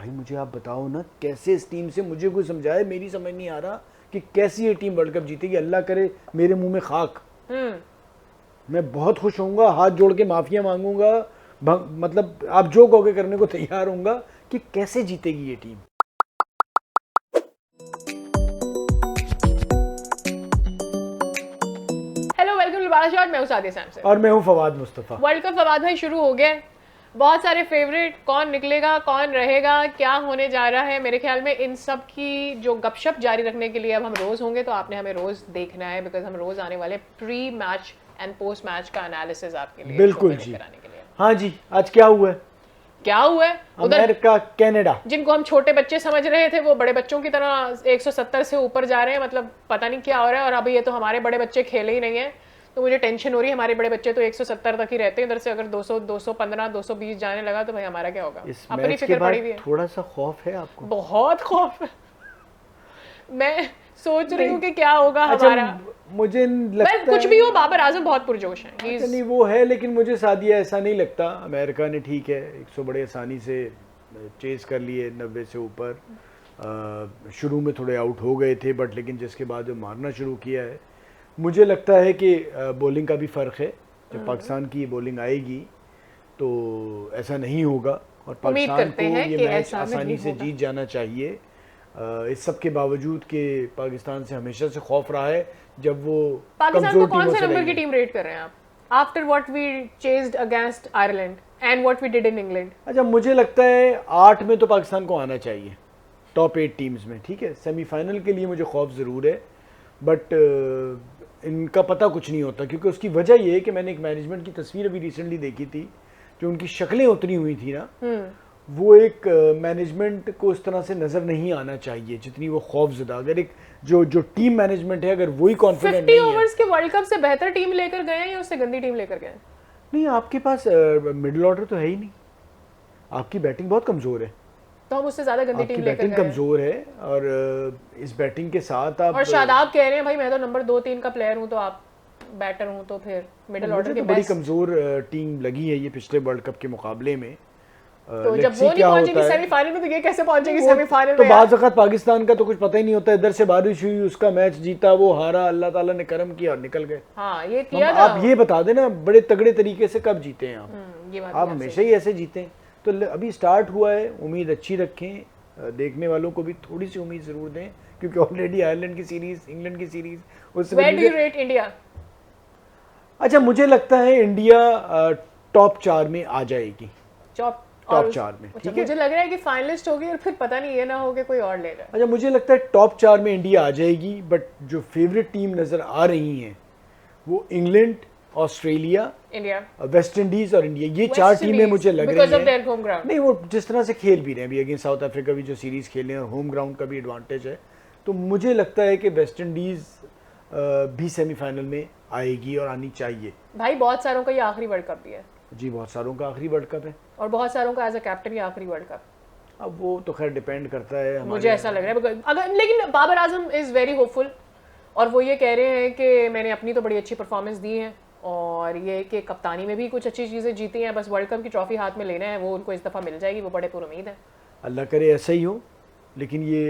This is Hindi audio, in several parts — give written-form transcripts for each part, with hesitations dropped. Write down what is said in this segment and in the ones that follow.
भाई मुझे आप बताओ ना, कैसे इस टीम से, मुझे कोई समझाए, मेरी समझ नहीं आ रहा कि कैसी ये टीम वर्ल्ड कप जीतेगी। अल्लाह करे मेरे मुंह में खाक। मैं बहुत खुश होऊंगा, हाथ जोड़ के माफिया मांगूंगा, मतलब आप जो कहोगे करने को तैयार होऊंगा कि कैसे जीतेगी ये टीम। Hello, welcome to Bala shot. मैं हूं सादिया सैमसन और मैं हूं फवाद मुस्तफा। वर्ल्ड कप फवाद भाई शुरू हो गया। बहुत सारे फेवरेट, कौन निकलेगा कौन रहेगा, क्या होने जा रहा है, मेरे ख्याल में इन सब की जो गपशप जारी रखने के लिए अब हम रोज होंगे, तो आपने हमें रोज देखना है, बिकॉज हम रोज आने वाले pre match and post match का एनालिसिस आपके लिए बिल्कुल जी। कराने के लिए। हाँ जी, आज क्या हुआ है? क्या हुआ है उधर? अमेरिका कनाडा, जिनको हम छोटे बच्चे समझ रहे थे वो बड़े बच्चों की तरह 170 से ऊपर जा रहे हैं। मतलब पता नहीं क्या हो रहा है। और अभी ये तो हमारे बड़े बच्चे खेले ही नहीं है, तो मुझे टेंशन हो रही है। हमारे बड़े बच्चे तो 170 तक ही रहते हैं, इधर से अगर 200, 215, 220 जाने लगा तो भाई हमारा क्या होगा। इस अपनी मैच के फिक्र बाद पड़ी हुई है। थोड़ा सा खौफ है आपको? बहुत खौफ है। मैं सोच रही हूँ कि क्या होगा हमारा। मुझे लगता कुछ भी हो, बाबर आजम बहुत पुरजोश है। अच्छा, नहीं वो है, लेकिन मुझे सादिया ऐसा नहीं लगता। अमेरिका ने ठीक है 100 बड़े आसानी से चेस कर लिए 90 से ऊपर। शुरू में थोड़े आउट हो गए थे, बट लेकिन जिसके बाद जो मारना शुरू किया है, मुझे लगता है कि बॉलिंग का भी फ़र्क है। जब पाकिस्तान की बॉलिंग आएगी तो ऐसा नहीं होगा, और पाकिस्तान को ये मैच आसानी से जीत जाना चाहिए। इस सब के बावजूद कि पाकिस्तान से हमेशा से खौफ रहा है जब वो पाकिस्तान को कौन से नंबर की टीम रेट कर रहे हैं आप, after what we chased against Ireland and what we did in England? अच्छा, मुझे लगता है 8 में तो पाकिस्तान को आना चाहिए, टॉप 8 टीम्स में। ठीक है, सेमीफाइनल के लिए मुझे खौफ ज़रूर है, बट इनका पता कुछ नहीं होता, क्योंकि उसकी वजह ये है कि मैंने एक मैनेजमेंट की तस्वीर अभी रिसेंटली देखी थी, जो उनकी शक्लें उतरी हुई थी ना, वो एक मैनेजमेंट को इस तरह से नजर नहीं आना चाहिए जितनी वो खौफजदा। अगर एक जो टीम मैनेजमेंट है, अगर वही कॉन्फिडेंट 50 ओवर्स के वर्ल्ड कप से बेहतर टीम लेकर गए हैं या उससे गंदी टीम लेकर गए? नहीं, आपके पास मिडिल ऑर्डर तो है ही नहीं, आपकी बैटिंग बहुत कमजोर है, तो हम उससे ज्यादा गंदी टीम लेकर बैटिंग कमजोर है। और इस बैटिंग के साथ आप, और शादाब कह रहे हैं भाई मैं तो नंबर 2-3 का प्लेयर हूं, तो आप बैटर हूं, तो फिर मिडिल ऑर्डर के बड़ी कमजोर टीम लगी है ये पिछले वर्ल्ड कप के मुकाबले में। तो जब वो नहीं पहुंचेगी सेमीफाइनल में, तो ये कैसे पहुंचेगी सेमीफाइनल में? तो बाज़ वक़्त पाकिस्तान का तो कुछ पता ही नहीं होता। इधर से बारिश हुई, उसका मैच जीता, वो हारा, अल्लाह ताला ने करम किया और निकल गए। हाँ, ये किया था। आप ये बता देना बड़े तगड़े तरीके से कब जीते हैं आप? ये बात आप हमेशा ही ऐसे जीते हैं। तो अभी स्टार्ट हुआ है, उम्मीद अच्छी रखें, देखने वालों को भी थोड़ी सी उम्मीद जरूर दें, क्योंकि ऑलरेडी आयरलैंड की सीरीज, इंग्लैंड की सीरीज, उससे Where do you rate India? अच्छा, मुझे लगता है इंडिया टॉप 4 में आ जाएगी, टॉप 4 में। ठीक है, मुझे लग रहा है कि फाइनलिस्ट होगी और फिर पता नहीं ये ना हो कि कोई और ले जाए। अच्छा, मुझे लगता है टॉप 4 में इंडिया आ जाएगी, बट जो फेवरेट टीम नजर आ रही हैं वो England, Australia, India, West Indies और इंडिया, ये 4 टीमें मुझे लग रही हैं। नहीं, वो जिस तरह से खेल भी रहे हैं अभी अगेंस्ट साउथ अफ्रीका भी, जो सीरीज खेले हैं, होम ग्राउंड का भी एडवांटेज है, तो मुझे लगता है कि वेस्ट इंडीज भी सेमीफाइनल में आएगी और आनी चाहिए। भाई बहुत सारों का ये आखिरी वर्ल्ड कप भी है जी, बहुत सारों का आखिरी वर्ल्ड कप है, और बहुत सारों का एज अ कैप्टन ये आखिरी वर्ल्ड कप। अब वो तो खैर डिपेंड करता है, मुझे ऐसा लग रहा है अगर, लेकिन Babar Azam is very hopeful, और वो ये कह रहे हैं कि मैंने अपनी तो बड़ी अच्छी परफॉर्मेंस दी है, और ये कि कप्तानी में भी कुछ अच्छी चीज़ें जीती हैं, बस वर्ल्ड कप की ट्रॉफी हाथ में लेना है, वो उनको इस दफ़ा मिल जाएगी, वो बड़े पुरुमीद है। अल्लाह करे ऐसा ही हो, लेकिन ये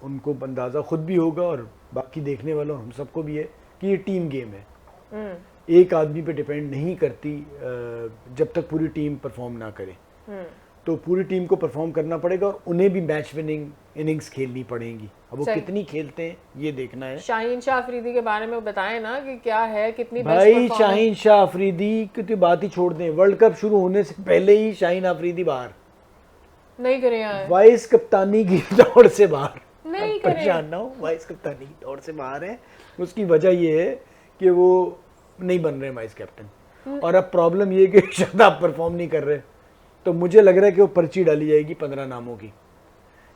उनको अंदाज़ा खुद भी होगा और बाकी देखने वालों हम सबको भी है कि ये टीम गेम है, एक आदमी पे डिपेंड नहीं करती। जब तक पूरी टीम परफॉर्म ना करे, तो पूरी टीम को परफॉर्म करना पड़ेगा, और उन्हें भी मैच विनिंग इनिंग्स खेलनी पड़ेंगी। अब वो कितनी खेलते हैं ये देखना है। शाहीन शाह अफरीदी के बारे में बताएं ना कि क्या है, कितनी भाई शाहीन शाह अफरीदी की तो बात ही छोड़ दें, वर्ल्ड कप शुरू होने से पहले ही शाहीन अफरीदी बाहर नहीं करे हैं, वाइस कप्तानी की दौड़ से बाहर, नहीं परेशान ना हो, वाइस कप्तानी की दौड़ से बाहर है। उसकी वजह ये है कि वो नहीं बन रहे वाइस कैप्टन, और अब प्रॉब्लम ये कि शादाब परफॉर्म नहीं कर रहे, तो मुझे लग रहा है कि वो पर्ची डाली जाएगी 15 नामों की,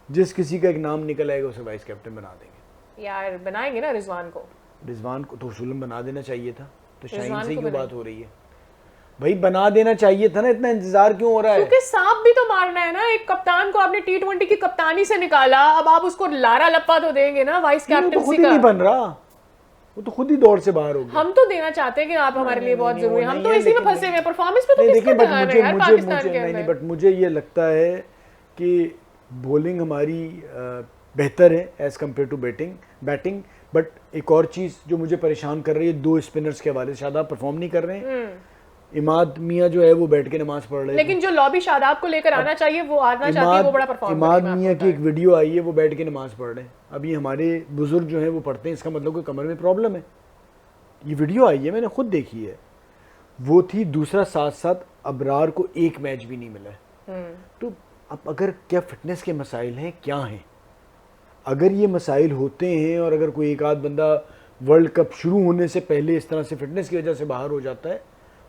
जिस किसी का एक नाम निकल आएगा उसे वाइस कैप्टन बना देंगे। यार बनाएंगे ना रिजवान को तो सुलम बना देना चाहिए था, तो शाहीन से क्यों बात हो रही है? भाई बना देना चाहिए था ना, इतना इंतजार क्यों हो रहा है? क्योंकि सांप भी तो मारना है ना। एक कप्तान को आपने T20 की कप्तानी से निकाला, अब आप उसको लारा लप्पा तो देंगे ना वाइस कैप्टन। खुद ही नहीं बन रहा, वो तो खुद ही दौड़ से बाहर हो गया। हम तो देना चाहते हैं कि आप हमारे लिए बहुत जरूरी है, हम तो इसी में फंसे हुए हैं, परफॉर्मेंस पे तो किसका ध्यान है यार पाकिस्तान के अंदर। बट मुझे ये लगता है कि बॉलिंग हमारी बेहतर है as compare to batting, but एक और चीज़ जो मुझे परेशान कर रही है, 2 स्पिनर्स के हवाले से शादाब परफॉर्म नहीं कर रहे हैं। इमाद मियाँ जो है वो बैठ के नमाज पढ़ रहे हैं, लेकिन जो लॉबी शादाब को लेकर आना चाहिए वो आना चाहती है, वो बड़ा परफॉर्म इमाद मियाँ की एक वीडियो आई है, वो बैठ के नमाज पढ़ रहे हैं। अभी हमारे बुजुर्ग जो हैं वो पढ़ते हैं, इसका मतलब कोई कमर में प्रॉब्लम है। ये वीडियो आई है, मैंने खुद देखी है, वो थी। दूसरा साथ साथ अबरार को एक मैच भी नहीं मिला है। तो अब अगर क्या फिटनेस के मसाइल हैं, क्या हैं? अगर ये मसाइल होते हैं और अगर कोई एक आध बंदा वर्ल्ड कप शुरू होने से पहले इस तरह से फिटनेस की वजह से बाहर हो जाता है,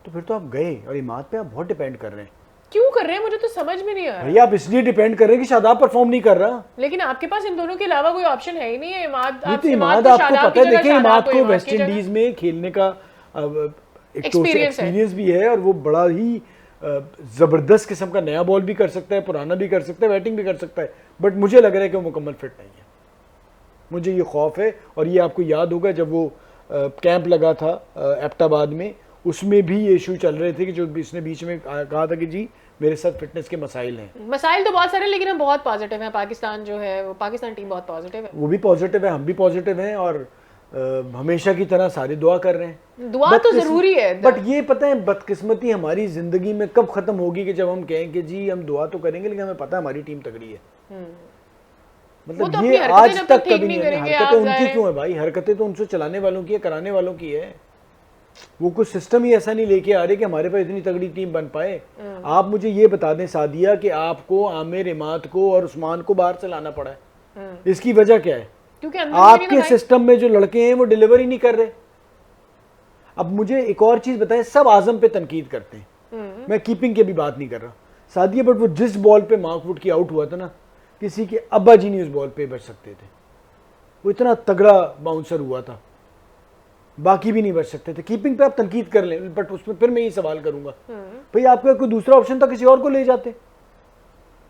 तो फिर तो आप गए। और इमाद पे आप बहुत डिपेंड कर रहे हैं। क्यों कर रहे हैं, मुझे तो समझ में नहीं आ रहा। भैया आप इसलिए डिपेंड कर रहे हैं कि शादाब परफॉर्म नहीं कर रहा। लेकिन आपके पास इन दोनों के अलावा कोई ऑप्शन है ही नहीं है। इमाद तो इमाद आपको पता है, देखिए इमाद को वेस्ट इंडीज में खेलने का एक तो एक्सपीरियंस भी है, और वो बड़ा ही जबरदस्त किस्म का नया बॉल भी कर सकता है, पुराना भी कर सकता है, बैटिंग भी कर सकता है। बट मुझे लग रहा है कि वो मुकम्मल फिट नहीं है। मुझे ये खौफ है। और ये आपको याद होगा जब वो कैंप लगा था एबटाबाद में, उसमें भी ये इशू चल रहे थे कि जो इसने बीच में कहा था कि जी मेरे साथ फिटनेस के मसाइल हैं। मसाइल तो बहुत सारे, लेकिन हम बहुत पॉजिटिव हैं। पाकिस्तान जो है वो, पाकिस्तान टीम बहुत पॉजिटिव है। वो भी पॉजिटिव है, हम भी पॉजिटिव हैं, और हमेशा की तरह सारे दुआ कर रहे हैं। दुआ तो जरूरी है, बट ये पता है बदकिस्मती हमारी जिंदगी में कब खत्म होगी कि जब हम कहें कि जी हम दुआ तो करेंगे लेकिन हमें पता है हमारी टीम तगड़ी है। मतलब तो ये आज तक कभी नहीं है। हरकतें उनकी क्यों है भाई? हरकतें तो उनसे चलाने वालों की है, कराने वालों की है। वो कुछ सिस्टम ही ऐसा नहीं लेके आ रहे कि हमारे पास इतनी तगड़ी टीम बन पाए। आप मुझे ये बता दें सादिया कि आपको आमिर, इमाद को और उस्मान को बाहर से लाना पड़ा है, इसकी वजह क्या है? क्योंकि आपके सिस्टम में जो लड़के हैं वो डिलीवर ही नहीं कर रहे। अब मुझे एक और चीज बताएं, सब आजम पे तनकीद करते हैं, मैं कीपिंग की भी बात नहीं कर रहा सादिया, बट वो जिस बॉल पे मार्क वुड की आउट हुआ था ना, किसी के अब्बा जी नहीं उस बॉल पे बच सकते थे। वो इतना तगड़ा बाउंसर हुआ था, बाकी भी नहीं बच सकते थे। कीपिंग पे आप तनकीद कर लें, बट उसमें फिर मैं ये सवाल करूंगा, भाई आपका कोई दूसरा ऑप्शन था, किसी और को ले जाते।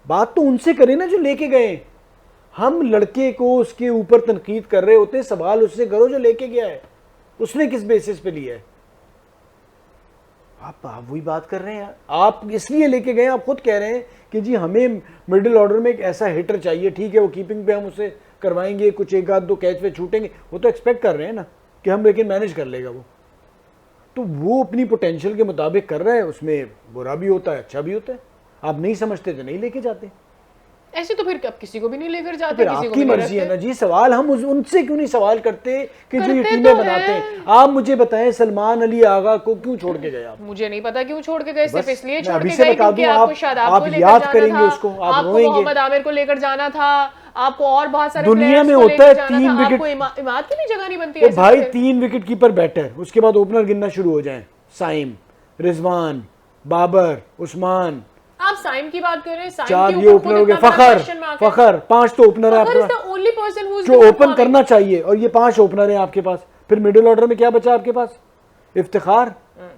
बात तो उनसे करें ना जो लेके गए। हम लड़के को उसके ऊपर तनकीद कर रहे होते, सवाल उससे करो जो लेके गया है, उसने किस बेसिस पे लिया है। आप वही बात कर रहे हैं। आप इसलिए लेके गए, आप खुद कह रहे हैं कि जी हमें मिडिल ऑर्डर में एक ऐसा हिटर चाहिए। ठीक है, वो कीपिंग पे हम उसे करवाएंगे, कुछ एक आध दो कैच पे छूटेंगे, वो तो एक्सपेक्ट कर रहे हैं ना कि हम, लेकिन मैनेज कर लेगा वो। तो वो अपनी पोटेंशियल के मुताबिक कर रहा है, उसमें बुरा भी होता है, अच्छा भी होता है। आप नहीं समझते तो नहीं लेके जाते। ऐसे तो फिर अब किसी को भी नहीं लेकर जाते, फिर किसी आपकी को मर्जी है ना जी। सवाल हम उनसे क्यों नहीं सवाल करते कि जो ये करते टीमें तो बनाते हैं। हैं। आप मुझे बताएं सलमान अली आगा को क्यों छोड़ के गए आप? मुझे नहीं पता क्यों छोड़ के गए, सिर्फ बस इसलिए मैं छोड़ अभी के से गए बता क्योंकि दूं, आपको आप शादाब को लेकर याद जाना करेंगे था, उसको, आप आपको रोएंगे। मोहम्मद आमिर को लेकर जाना था, आपको और बहुत सारे दुनिया players में को होता लेकर है जाना 3 था, विकेट, आपको इमाद की भी जगह नहीं बनती तो ऐसे भाई तो 3 विकेट कीपर बैटर, उसके बाद ओपनर गिनना शुरू हो जाए, साइम, रिजवान, बाबर, उस्मान, आप साइम की बात कर रहे हैं। साइम चार के ये ऊपर ओपनर खुद हो गए, इतना बड़ा question mark है। फखर 5 तो ओपनर है फखर is आपके the only person who's जो been ओपन performing। करना चाहिए, और ये 5 ओपनर है आपके पास। फिर मिडिल ऑर्डर में क्या बचा आपके पास? इफ्तिखार,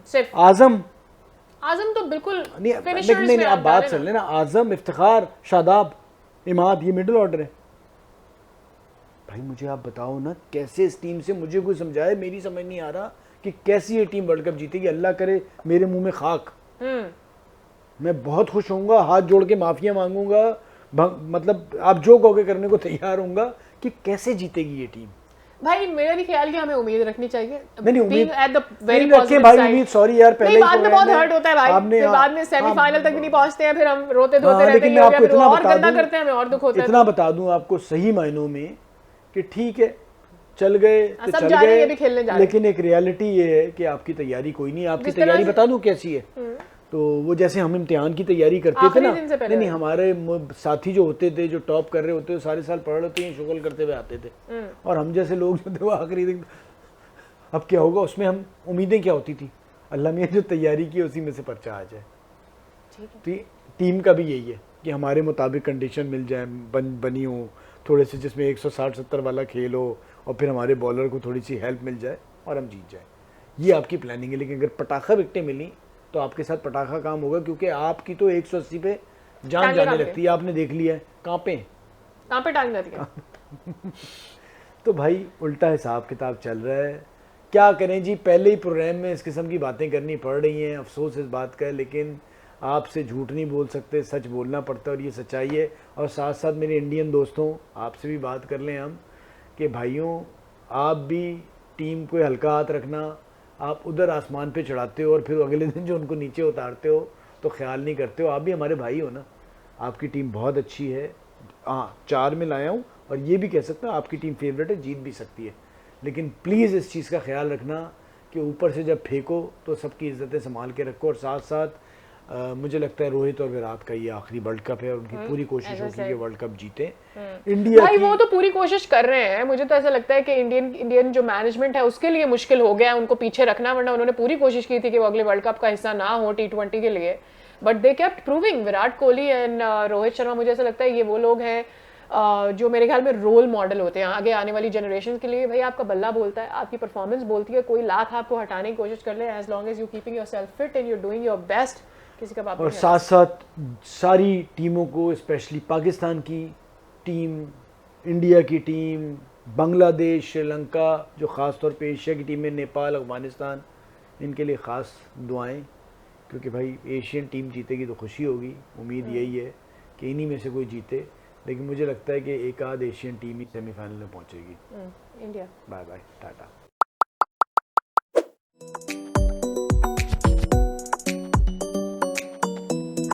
सिर्फ आजम, आजम तो बिल्कुल नहीं फिनिशर्स में आप बात चल लेना, आजम, इफ्तिखार, शादाब, इमाद, ये मिडिल ऑर्डर है। भाई मुझे आप बताओ ना, कैसे इस टीम से, मुझे कोई समझाए, मेरी समझ नहीं आ रहा कि कैसी ये टीम वर्ल्ड कप जीतेगी। अल्लाह करे मेरे मुंह में खाक, मैं बहुत खुश होऊंगा, हाथ जोड़ के माफिया मांगूंगा, मतलब आप जो कहोगे करने को तैयार होऊंगा कि कैसे जीतेगी ये टीम। भाई मेरा भी ख्याल कि हमें उम्मीद रखनी चाहिए। नहीं उम्मीद एट द वेरी नहीं रखे पॉजिटिव भाई, साइड। उम्मीद सॉरी यार, पहले नहीं, बाद में बहुत हर्ट होता है भाई, आपने फिर बाद में सेमीफाइनल तक भी नहीं पहुंचते हैं, फिर हम रोते धोते रहते लेकिन हैं, मैं हो गया, आपको फिर वो इतना और बता गंदा दूं, करते हैं, हमें और दुख होता है। इतना बता दूं आपको सही मायनों में कि ठीक है चल गए तो सब चल जा रहे हैं, ये गए, भी खेलने जा रहे हैं। लेकिन एक रियलिटी ये है कि आपकी तैयारी कोई नहीं है। आपकी तैयारी बता दूं कैसी है? तो वो जैसे हम इम्तिहान की तैयारी करते थे आखिरी ना, दिन से पहले नहीं हमारे साथी जो होते थे, जो टॉप कर रहे होते थे, सारे साल पढ़ लेते हैं, शुगल करते हुए आते थे, और हम जैसे लोग जो थे वो आखिरी दिन। अब क्या होगा उसमें? हम उम्मीदें क्या होती थी, अल्लाह ने जो तैयारी की उसी में से पर्चा आ जाए। तो टीम का भी यही है कि हमारे मुताबिक कंडीशन मिल जाए, बनी हो थोड़े से, जिसमें 160-70 वाला खेल हो, और फिर हमारे बॉलर को थोड़ी सी हेल्प मिल जाए और हम जीत जाए। ये आपकी प्लानिंग है। लेकिन अगर पटाखा विकटें मिली तो आपके साथ पटाखा काम होगा, क्योंकि आपकी तो 180 पे जान जाने लगती है। आपने देख लिया है कहाँ पे टांग जाती है। तो भाई उल्टा हिसाब किताब चल रहा है। क्या करें जी, पहले ही प्रोग्राम में इस किस्म की बातें करनी पड़ रही हैं, अफसोस इस बात का है। लेकिन आपसे झूठ नहीं बोल सकते, सच बोलना पड़ता है और ये सच्चाई है। और साथ साथ मेरे इंडियन दोस्तों, आपसे भी बात कर लें हम कि भाइयों, आप भी टीम को हल्का हाथ रखना। आप उधर आसमान पे चढ़ाते हो और फिर अगले दिन जो उनको नीचे उतारते हो तो ख्याल नहीं करते हो। आप भी हमारे भाई हो ना। आपकी टीम बहुत अच्छी है, हाँ 4 में लाया हूँ और ये भी कह सकता हूँ आपकी टीम फेवरेट है, जीत भी सकती है। लेकिन प्लीज़ इस चीज़ का ख्याल रखना कि ऊपर से जब फेंको तो सबकी इज्जतें संभाल के रखो। और साथ साथ मुझे लगता है रोहित और विराट का ये आखिरी वर्ल्ड कप है और उनकी पूरी कोशिश होगी कि वर्ल्ड कप जीते इंडिया भाई। की। वो तो पूरी कोशिश कर रहे हैं। मुझे तो ऐसा लगता है कि इंडियन जो मैनेजमेंट है उसके लिए मुश्किल हो गया है उनको पीछे रखना, वरना उन्होंने पूरी कोशिश की थी कि वो अगले वर्ल्ड कप का हिस्सा ना हो T20 के लिए। But they kept proving. Virat Kohli and Rohit Sharma, मुझे ऐसा लगता है ये वो लोग हैं जो मेरे ख्याल में रोल मॉडल होते हैं आगे आने वाली जनरेशन के लिए। भाई आपका बल्ला बोलता है, आपकी परफॉर्मेंस बोलती है। कोई लाख आपको हटाने की कोशिश कर ले, as long as you keeping yourself fit and you doing your best, किसी का बाप और नहीं साथ साथ सारी टीमों को, स्पेशली पाकिस्तान की टीम, इंडिया की टीम, बांग्लादेश, श्रीलंका, जो ख़ास तौर पे एशिया की टीमें, नेपाल, अफगानिस्तान, इनके लिए ख़ास दुआएं। क्योंकि भाई एशियन टीम जीतेगी तो खुशी होगी। उम्मीद यही है कि इन्हीं में से कोई जीते। लेकिन मुझे लगता है कि एक आध एशियन टीम ही सेमीफाइनल में पहुंचेगी। इंडिया। Bye bye, Tata.